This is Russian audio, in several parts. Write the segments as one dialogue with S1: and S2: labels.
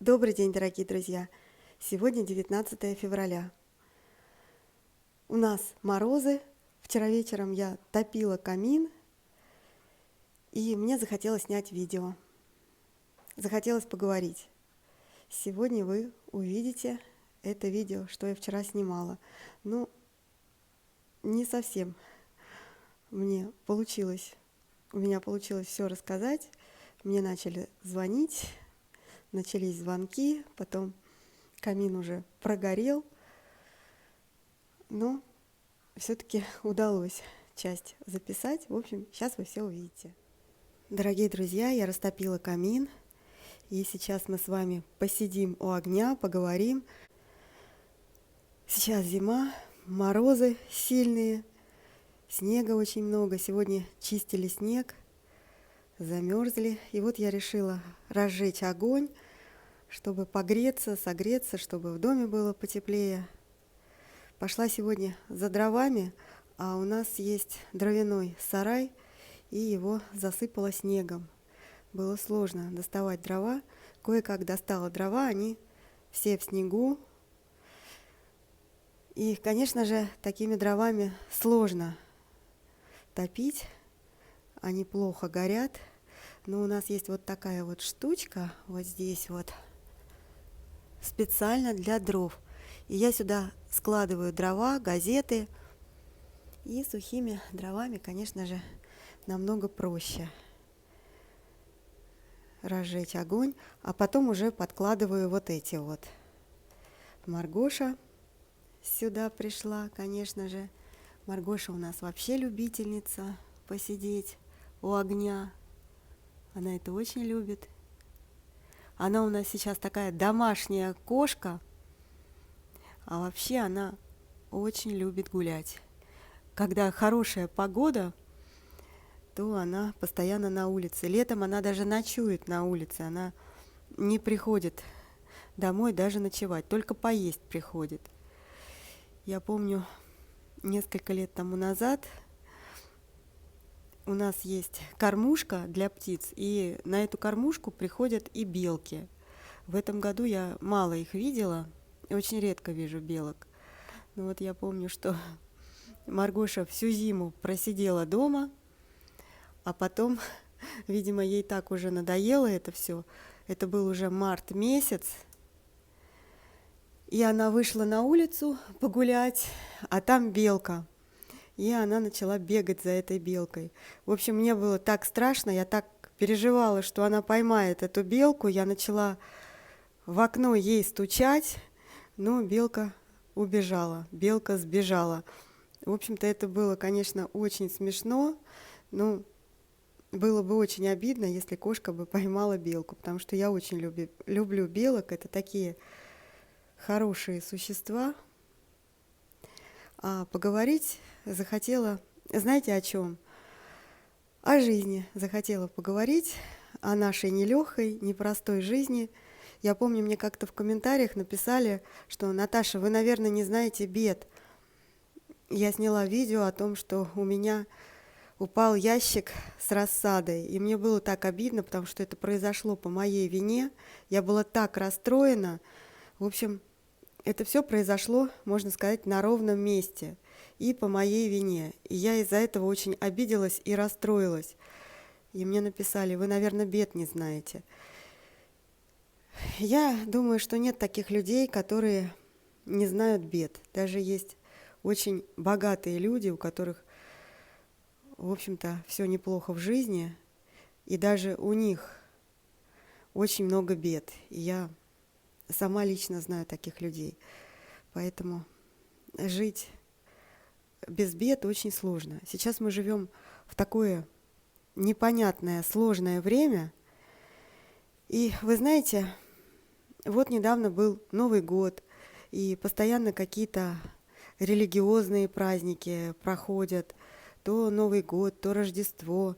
S1: Добрый день, дорогие друзья! Сегодня 19 февраля. У нас морозы. Вчера вечером я топила камин, и мне захотелось снять видео. Захотелось поговорить. Сегодня вы увидите это видео, что я вчера снимала. Ну, не совсем у меня получилось все рассказать. Мне начали звонить, начались звонки, потом камин уже прогорел, но все-таки удалось часть записать. В общем, сейчас вы все увидите. Дорогие друзья, я растопила камин, и сейчас мы с вами посидим у огня, поговорим. Сейчас зима, морозы сильные, снега очень много. Сегодня чистили снег, замерзли. И вот я решила разжечь огонь, чтобы погреться, согреться, чтобы в доме было потеплее. Пошла сегодня за дровами, а у нас есть дровяной сарай, и его засыпало снегом. Было сложно доставать дрова. Кое-как достала дрова, они все в снегу. И, конечно же, такими дровами сложно топить, они плохо горят. Но у нас есть вот такая вот штучка, вот здесь вот, специально для дров. И я сюда складываю дрова, газеты. И сухими дровами, конечно же, намного проще разжечь огонь. А потом уже подкладываю вот эти вот. Маргоша сюда пришла, конечно же. Маргоша у нас вообще любительница посидеть у огня. Она это очень любит. Она у нас сейчас такая домашняя кошка, а вообще она очень любит гулять. Когда хорошая погода, то она постоянно на улице. Летом она даже ночует на улице, она не приходит домой даже ночевать, только поесть приходит. Я помню, несколько лет тому назад у нас есть кормушка для птиц, и на эту кормушку приходят и белки. В этом году я мало их видела, очень редко вижу белок. Но вот я помню, что Маргоша всю зиму просидела дома, а потом, видимо, ей так уже надоело это все. Это был уже март месяц, и она вышла на улицу погулять, а там белка. И она начала бегать за этой белкой. В общем, мне было так страшно, я так переживала, что она поймает эту белку. Я начала в окно ей стучать, но белка убежала, белка сбежала. В общем-то, это было, конечно, очень смешно, но было бы очень обидно, если кошка бы поймала белку, потому что я очень люблю белок, это такие хорошие существа. А поговорить захотела, знаете, о чем? О жизни захотела поговорить, о нашей нелегкой, непростой жизни. Я помню, мне как-то в комментариях написали, что «Наташа, вы, наверное, не знаете бед». Я сняла видео о том, что у меня упал ящик с рассадой, и мне было так обидно, потому что это произошло по моей вине. Я была так расстроена. В общем, это все произошло, можно сказать, на ровном месте и по моей вине. И я из-за этого очень обиделась и расстроилась. И мне написали: вы, наверное, бед не знаете. Я думаю, что нет таких людей, которые не знают бед. Даже есть очень богатые люди, у которых, в общем-то, все неплохо в жизни, и даже у них очень много бед. И я сама лично знаю таких людей. Поэтому жить без бед очень сложно. Сейчас мы живем в такое непонятное, сложное время. И вы знаете, вот недавно был Новый год, и постоянно какие-то религиозные праздники проходят. То Новый год, то Рождество,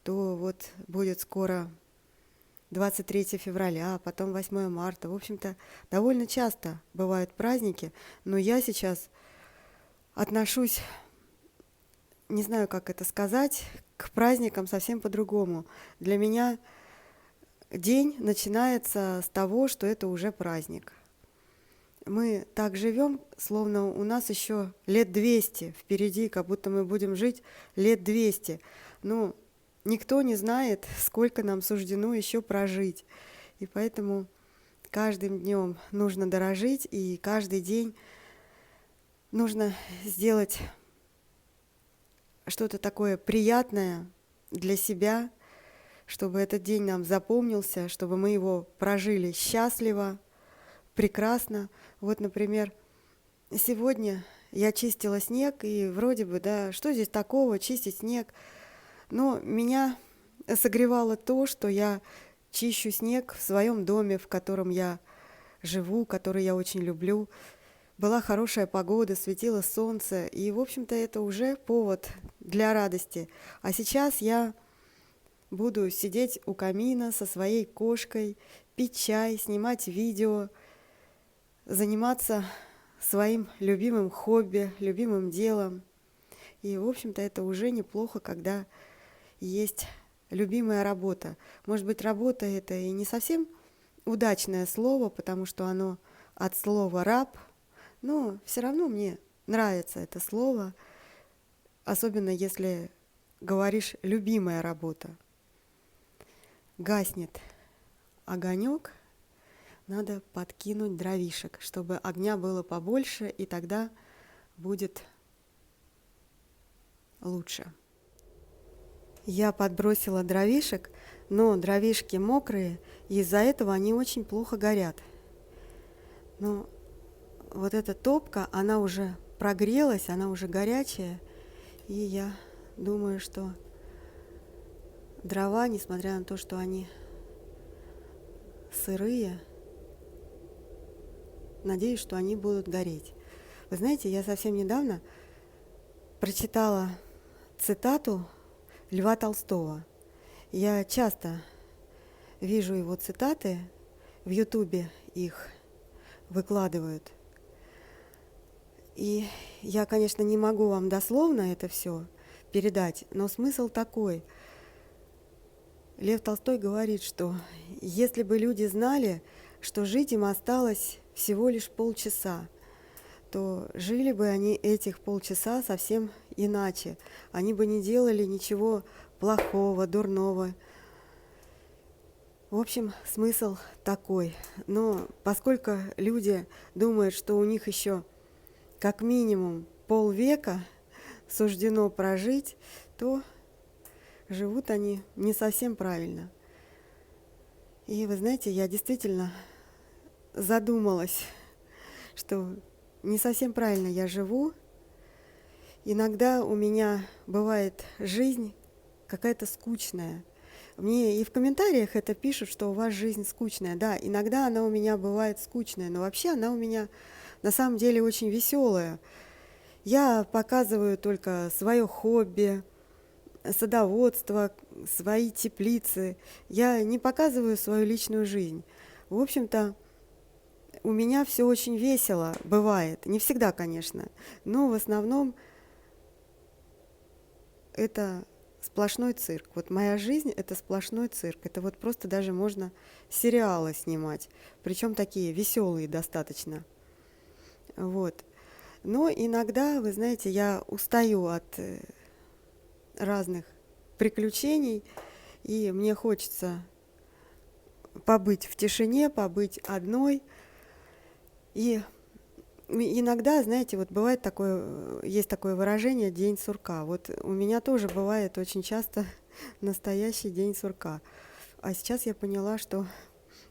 S1: то вот будет скоро 23 февраля, потом 8 марта. В общем-то, довольно часто бывают праздники, но я сейчас отношусь, не знаю, как это сказать, к праздникам совсем по-другому. Для меня день начинается с того, что это уже праздник. Мы так живем, словно у нас еще лет 200 впереди, как будто мы будем жить лет 200. Но никто не знает, сколько нам суждено еще прожить. И поэтому каждым днем нужно дорожить, и каждый день нужно сделать что-то такое приятное для себя, чтобы этот день нам запомнился, чтобы мы его прожили счастливо, прекрасно. Вот, например, сегодня я чистила снег, и вроде бы, да, что здесь такого, чистить снег? Но меня согревало то, что я чищу снег в своем доме, в котором я живу, который я очень люблю. Была хорошая погода, светило солнце, и, в общем-то, это уже повод для радости. А сейчас я буду сидеть у камина со своей кошкой, пить чай, снимать видео, заниматься своим любимым хобби, любимым делом. И, в общем-то, это уже неплохо, когда есть любимая работа. Может быть, работа это и не совсем удачное слово, потому что оно от слова «раб», но все равно мне нравится это слово, особенно если говоришь «любимая работа». Гаснет огонек, надо подкинуть дровишек, чтобы огня было побольше, и тогда будет лучше. Я подбросила дровишек, но дровишки мокрые, и из-за этого они очень плохо горят. Но вот эта топка, она уже прогрелась, она уже горячая, и я думаю, что дрова, несмотря на то, что они сырые, надеюсь, что они будут гореть. Вы знаете, я совсем недавно прочитала цитату Льва Толстого. Я часто вижу его цитаты, в Ютубе их выкладывают. И я, конечно, не могу вам дословно это все передать, но смысл такой. Лев Толстой говорит, что если бы люди знали, что жить им осталось всего лишь полчаса, то жили бы они этих полчаса совсем иначе. Они бы не делали ничего плохого, дурного. В общем, смысл такой. Но поскольку люди думают, что у них еще как минимум полвека суждено прожить, то живут они не совсем правильно. И вы знаете, я действительно задумалась, что не совсем правильно я живу. Иногда у меня бывает жизнь какая-то скучная. Мне и в комментариях это пишут, что у вас жизнь скучная. Да, иногда она у меня бывает скучная, но вообще она у меня на самом деле очень веселая. Я показываю только свое хобби, садоводство, свои теплицы. Я не показываю свою личную жизнь. В общем-то, у меня все очень весело бывает. Не всегда, конечно, но в основном это сплошной цирк. Вот моя жизнь – это сплошной цирк. Это вот просто даже можно сериалы снимать, причем такие веселые достаточно. Вот. Но иногда, вы знаете, я устаю от разных приключений, и мне хочется побыть в тишине, побыть одной. И иногда, знаете, вот бывает такое, есть такое выражение «день сурка». Вот у меня тоже бывает очень часто настоящий день сурка. А сейчас я поняла, что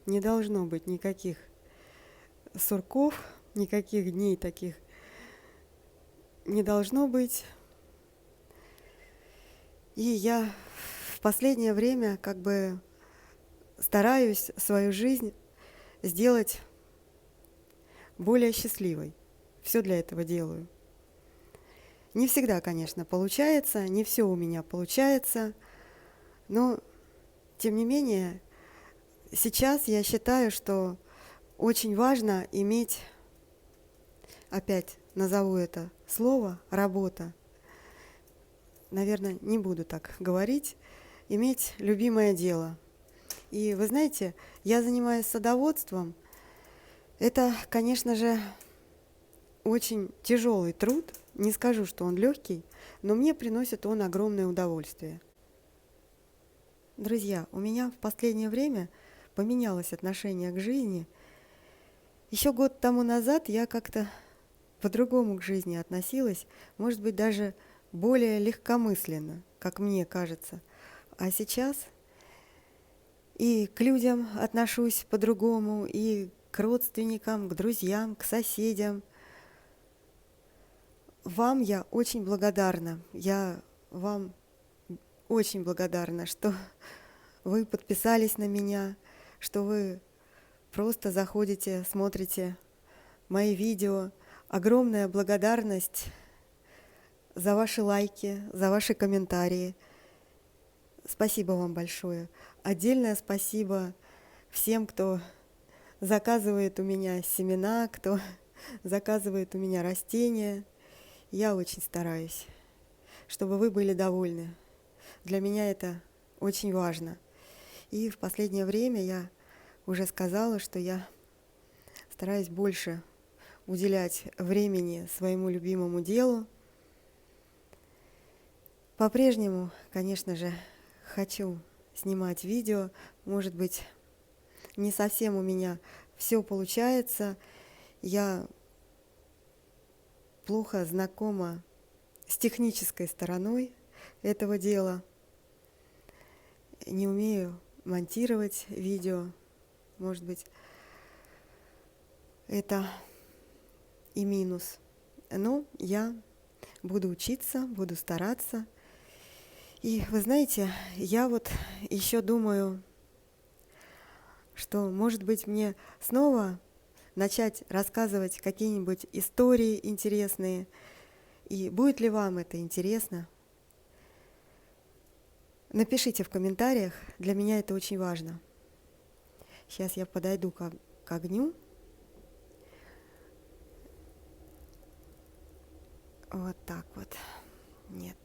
S1: не должно быть никаких сурков, никаких дней таких не должно быть. И я в последнее время как бы стараюсь свою жизнь сделать более счастливой. Все для этого делаю. Не всегда, конечно, получается, не все у меня получается, но тем не менее, сейчас я считаю, что очень важно иметь, опять назову это слово, работа. Наверное, не буду так говорить, иметь любимое дело. И вы знаете, я занимаюсь садоводством. Это, конечно же, очень тяжелый труд. Не скажу, что он легкий, но мне приносит он огромное удовольствие. Друзья, у меня в последнее время поменялось отношение к жизни. Еще год тому назад я как-то по-другому к жизни относилась, может быть, даже более легкомысленно, как мне кажется. А сейчас и к людям отношусь по-другому, и к родственникам, к друзьям, к соседям. Вам я очень благодарна. Я вам очень благодарна, что вы подписались на меня, что вы просто заходите, смотрите мои видео. Огромная благодарность за ваши лайки, за ваши комментарии. Спасибо вам большое. Отдельное спасибо всем, кто заказывает у меня семена, кто заказывает у меня растения. Я очень стараюсь, чтобы вы были довольны. Для меня это очень важно. И в последнее время я уже сказала, что я стараюсь больше уделять времени своему любимому делу. По-прежнему, конечно же, хочу снимать видео. Может быть, не совсем у меня все получается. Я плохо знакома с технической стороной этого дела. Не умею монтировать видео. Может быть, это и минус. Но я буду учиться, буду стараться. И вы знаете, я вот еще думаю, что, может быть, мне снова начать рассказывать какие-нибудь истории интересные. И будет ли вам это интересно? Напишите в комментариях, для меня это очень важно. Сейчас я подойду к огню. Вот так вот. Нет.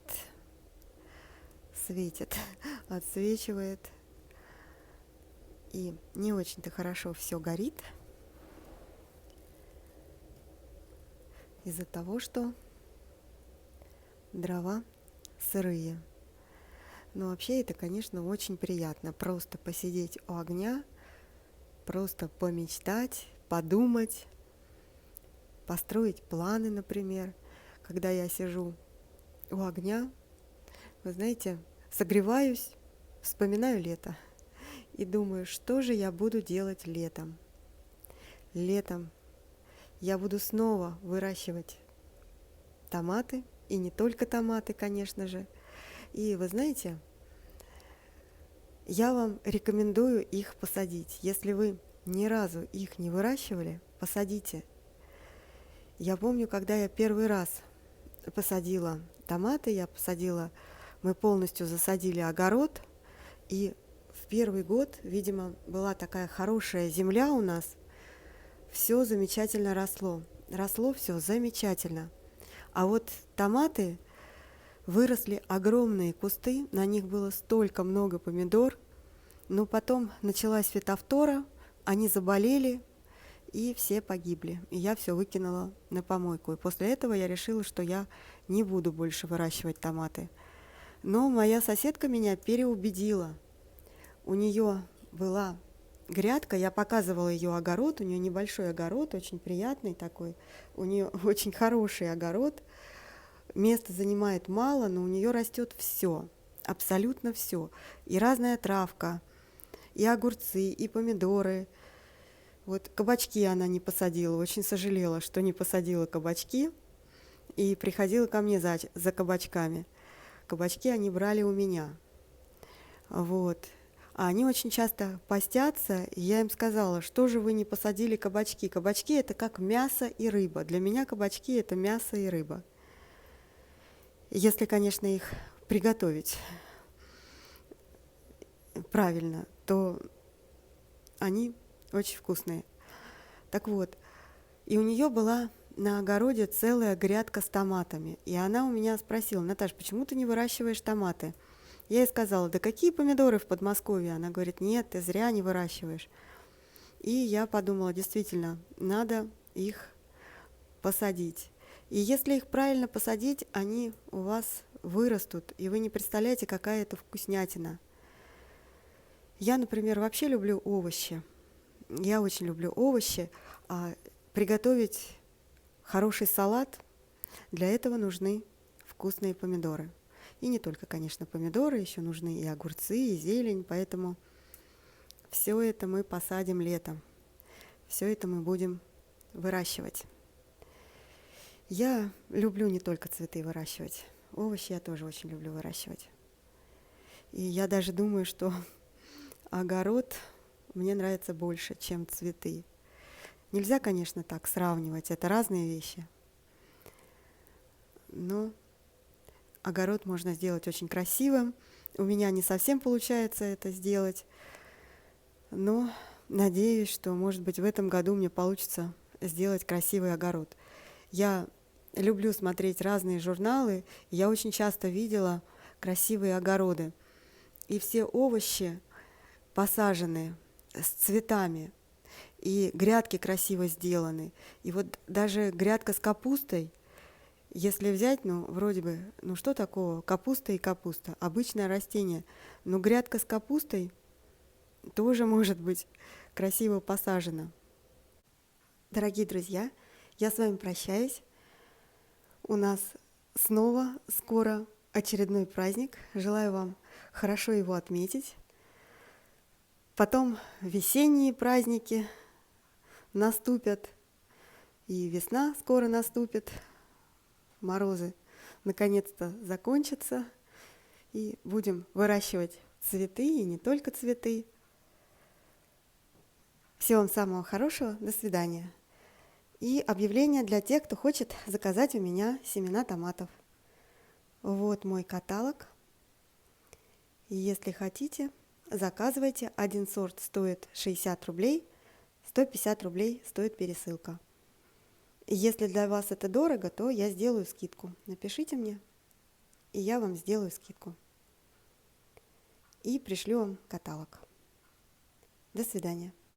S1: Светит, отсвечивает. И не очень-то хорошо все горит. Из-за того, что дрова сырые. Но вообще это, конечно, очень приятно. Просто посидеть у огня, просто помечтать, подумать, построить планы, например. Когда я сижу у огня, вы знаете, согреваюсь, вспоминаю лето и думаю, что же я буду делать летом. Летом я буду снова выращивать томаты, и не только томаты, конечно же. И вы знаете, я вам рекомендую их посадить. Если вы ни разу их не выращивали, посадите. Я помню, когда я первый раз посадила томаты, мы полностью засадили огород, и в первый год, видимо, была такая хорошая земля у нас, все замечательно росло. Росло все замечательно. А вот томаты выросли огромные кусты, на них было столько много помидор, но потом началась фитофтора, они заболели, и все погибли. И я все выкинула на помойку. И после этого я решила, что я не буду больше выращивать томаты. Но моя соседка меня переубедила. У нее была грядка, я показывала ее огород, у нее небольшой огород, очень приятный такой, у нее очень хороший огород, места занимает мало, но у нее растет все, абсолютно все, и разная травка, и огурцы, и помидоры. Вот кабачки она не посадила, очень сожалела, что не посадила кабачки, и приходила ко мне за кабачками. Кабачки они брали у меня. Вот. А они очень часто постятся, и я им сказала, что же вы не посадили кабачки? Кабачки – это как мясо и рыба. Для меня кабачки – это мясо и рыба. Если, конечно, их приготовить правильно, то они очень вкусные. Так вот, и у нее была на огороде целая грядка с томатами. И она у меня спросила: Наташ, почему ты не выращиваешь томаты? Я ей сказала: да какие помидоры в Подмосковье? Она говорит: нет, ты зря не выращиваешь. И я подумала, действительно, надо их посадить. И если их правильно посадить, они у вас вырастут, и вы не представляете, какая это вкуснятина. Я, например, вообще люблю овощи. Я очень люблю овощи. А приготовить хороший салат, для этого нужны вкусные помидоры. И не только, конечно, помидоры, еще нужны и огурцы, и зелень, поэтому все это мы посадим летом. Все это мы будем выращивать. Я люблю не только цветы выращивать. Овощи я тоже очень люблю выращивать. И я даже думаю, что огород мне нравится больше, чем цветы. Нельзя, конечно, так сравнивать, это разные вещи. Но огород можно сделать очень красивым. У меня не совсем получается это сделать, но надеюсь, что, может быть, в этом году мне получится сделать красивый огород. Я люблю смотреть разные журналы, и я очень часто видела красивые огороды. И все овощи посажены с цветами, и грядки красиво сделаны. И вот даже грядка с капустой, если взять, вроде бы, что такого? Капуста и капуста, обычное растение. Но грядка с капустой тоже может быть красиво посажена. Дорогие друзья, я с вами прощаюсь. У нас снова скоро очередной праздник. Желаю вам хорошо его отметить. Потом весенние праздники наступят, и весна скоро наступит. Морозы наконец-то закончатся, и будем выращивать цветы, и не только цветы. Всего вам самого хорошего, до свидания. И объявление для тех, кто хочет заказать у меня семена томатов. Вот мой каталог. И если хотите, заказывайте. Один сорт стоит 60 рублей, 150 рублей стоит пересылка. И если для вас это дорого, то я сделаю скидку. Напишите мне, и я вам сделаю скидку. И пришлю вам каталог. До свидания.